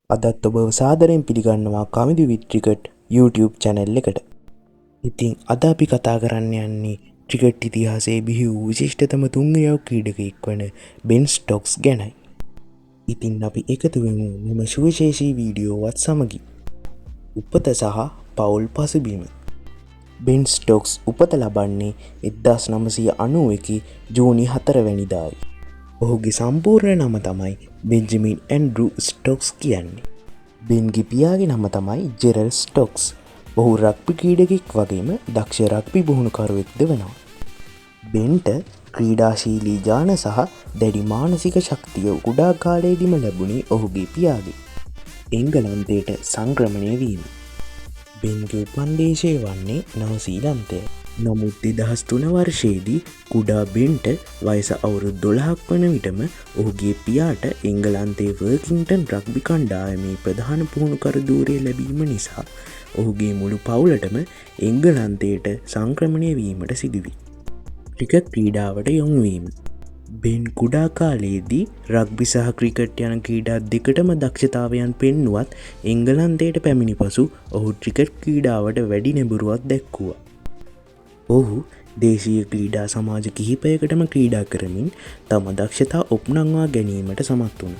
අදත් ඔබව සාදරයෙන් පිළිගන්නවා කමිදු විත් ක්‍රිකට් YouTube channel එකට. ඉතින් අද අපි කතා කරන්න යන්නේ ක්‍රිකට් ඉතිහාසයේ බිහි වූ විශිෂ්ටතම තුන්වැනි ක්‍රීඩකයෙක් වන බෙන් ස්ටොක්ස් ගැනයි. ඉතින් අපි එකතු වෙමු මෙම සුවිශේෂී වීඩියෝවත් සමගි. උපත සහ පවුල් පසුබිම. බෙන් ස්ටොක්ස් උපත ලබන්නේ 1991 ජූනි 4 වැනිදායි. ඔහුගේ සම්පූර්ණ නම තමයි බෙන්ජමින් ඇන්ඩ්‍රු ස්ටොක්ස් කියන්නේ. බෙන්ගේ පියාගේ නම තමයි ජෙරල් ස්ටොක්ස්. ඔහු රග්බි ක්‍රීඩකෙක් වගේම දක්ෂ රග්බි පුහුණුකරුවෙක්ද වෙනවා. බෙන්ට ක්‍රීඩාශීලී ජාන සහ දැඩි මානසික ශක්තිය කුඩා කාලයේදීම ලැබුණේ ඔහුගේ පියාගේ. එංගලන්තයට සංක්‍රමණය වීම. බෙන්ගේ උපන්දේශය වන්නේ නවසීලන්තය. නමුත් 2003 වර්ෂයේදී කුඩා බෙන්ට වයස අවුරුදු 12ක් වන විටම ඔහුගේ පියාට එංගලන්තයේ වර්කින්ටන් රග්බි කණ්ඩායමේ ප්‍රධාන පුහුණුකරු ධූරය ලැබීම නිසා ඔහුගේ මුළු පවුලටම එංගලන්තයට සංක්‍රමණය වීමට සිදුවී. ක්‍රිකට් ක්‍රීඩාවට යොමුවීම. බෙන් කුඩා කාලයේදී රග්බි සහ ක්‍රිකට් යන ක්‍රීඩා දෙකටම දක්ෂතාවයන් පෙන්නුවත් එංගලන්තයට පැමිණි පසු ඔහු ක්‍රිකට් ක්‍රීඩාවට වැඩි නැඹුරුවක් දැක්වුවා. ඔහු දේශීය ක්‍රීඩා සමාජ කිහිපයකටම ක්‍රීඩා කරමින් තම දක්ෂතා ඔප්නංවා ගැනීමට සමත් වුණ.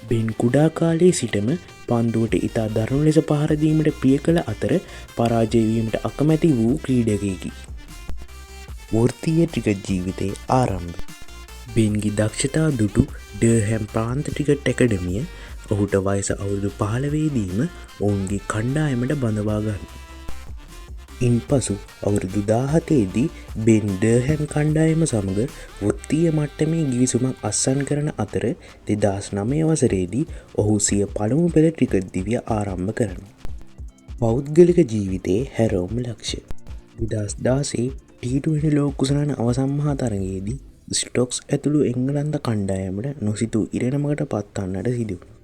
බෙන් කුඩා කාලයේ සිටම පන්දුවට ඉතා දරුණු ලෙස පහරදීමට ප්‍රිය කළ අතර පරාජයවීමට අකමැති වූ ක්‍රීඩකයකි. වෘත්තීය ක්‍රිකට් ජීවිතයේ ආරම්භ. බෙන්ගේ දක්ෂතා දුටු ඩර්හැම් ප්‍රාන්ත ක්‍රිකට් ඇකඩමිය ඔහුට වයස අවුරුදු 15 ඔවුන්ගේ කණ්ඩායමට බඳවා ගන්න. ඉන් පසු අවුරුදු 17 බෙන් ඩර්හැම් කණ්ඩායම සමඟ වෘත්තීය මට්ටමේ ගිවිසුමක් අත්සන් කරන අතර 2009 වසරේදී ඔහු සිය පළමු පෙළ ක්‍රිකට් දිවිය ආරම්භ කරනවා. පෞද්ගලික ජීවිතයේ හැරවුම් ලක්ෂ්‍ය. 2016 T20 ලෝක කුසලාන අවසන් මහා තරගයේදී ස්ටොක්ස් ඇතුළු එංගලන්ත කණ්ඩායමට නොසිතූ ඉරණමකට පත්වන්නට සිදුවුණා.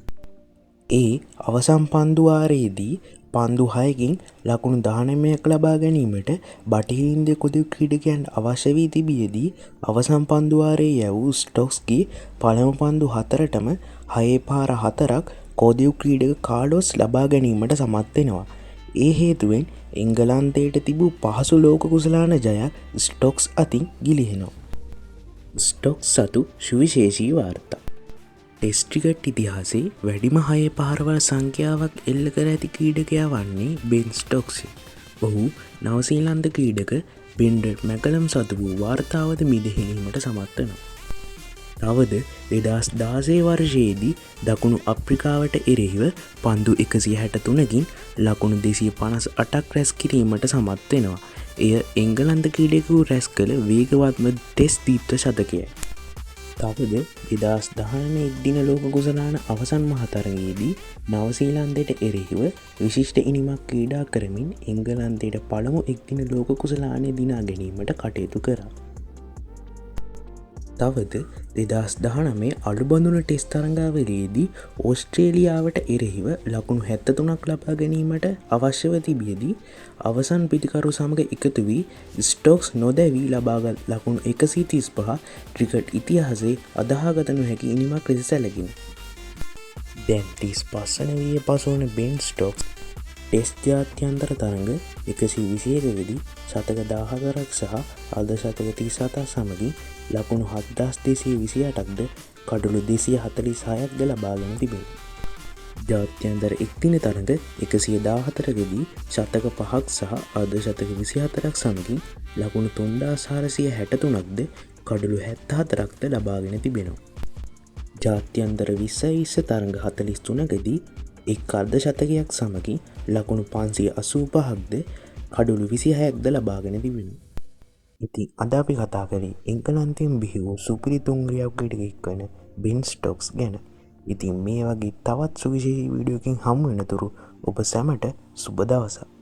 ඒ අවසන් පන්දුවාරයේදී පන්දු 6කින් ලකුණු 19ක් ලබා ගැනීමට බටහිර ඉන්දිය කොදිව් ක්‍රීඩකයන්ට අවශ්‍ය වී තිබියදී අවසන් පන්දුවාරයේ යැවූ ස්ටොක්ස්ගේ පළමු පන්දු 4ටම 6 පාර 4ක් කොදිව් ක්‍රීඩක කාඩෝස් ලබා ගැනීමට සමත් වෙනවා. ඒ හේතුවෙන් එංගලන්තයට තිබූ පහසු ලෝක කුසලාන ජයක් ස්ටොක්ස් අතින් ගිලිහෙනවා. ස්ටොක්ස් සතු සුවිශේෂී වාර්තා. ටෙස්ට් ක්‍රිකට් ඉතිහාසයේ වැඩිම 6 පාරවල් සංඛ්‍යාවක් එල්ල කර ඇති ක්‍රීඩකයා වන්නේ බෙන් ස්ටොක්ස්ය. ඔහු නවසීලන්ත ක්‍රීඩක බෙන්ඩට් මැකලම් සතු වූ වාර්තාවද මිදහෙනීමට සමත් වෙනවා. තවද 2016 වර්ෂයේදී දකුණු අප්‍රිකාවට එරෙහිව පන්දු 163කින් ලකුණු 258ක් රැස් කිරීමට සමත් වෙනවා. එය එංගලන්ත ක්‍රීඩකයකු රැස් කළ වේගවත්ම ටෙස්ට් දීප්ත ශතකයයි. තවද 2019 එක්දින ලෝක කුසලාන අවසන් මහා තරගයේදී නවසීලන්තයට එරෙහිව විශිෂ්ට ඉනිමක් ක්‍රීඩා කරමින් එංගලන්තයට පළමු එක්දින ලෝක කුසලානය දිනා ගැනීමට කටයුතු කරා. තවද 2019 අලුබඳුන ටෙස්ට් තරඟාවලියේදී ඕස්ට්‍රේලියාවට එරෙහිව ලකුණු 73ක් ලබා ගැනීමට අවශ්‍යව තිබියදී අවසන් පිතිකරු සමග එකතු වී ස්ටොක්ස් නොදැවී ලබාගත් ලකුණු 135 ක්‍රිකට් ඉතිහාසයේ අදහාගත නොහැකි ඉනිමක් ලෙස සැලකිණ. දැන් 35 වන විය පසුවන බෙන් ස්ටොක්ස් ටෙස්ට් ජාත්‍යන්තර තරඟ 121 ශතක 14ක් සහ අර්ධ ශතක 37ක් සමගින් ලකුණු 7228ක්ද කඩුළු 246ක්ද ලබාගෙන තිබේ. ජාත්‍යන්තර එක්දින තරඟ 114කදී ශතක 5ක් සහ අර්ධ ශතක 24ක් සමගින් ලකුණු 3463ක්ද කඩුළු 74ක්ද ලබාගෙන තිබෙනවා. ජාත්‍යන්තර 2020 තරඟ 43කදී එක් අර්ධ ශතකයක් සමගින් ලකුණු 585ක්ද කඩුළු 26ක්ද ලබාගෙන තිබෙනවා. ඉතින් අද අපි කතා කරේ එංගලන්තයෙන් බිහි වූ සුපිරි තුන්වැනි ක්‍රීඩකයෙක් වන බෙන් ස්ටොක්ස් ගැන. ඉතින් මේ වගේ තවත් සුවිශේෂී වීඩියෝකින් හමු වෙනතුරු ඔබ සැමට සුබ දවසක්.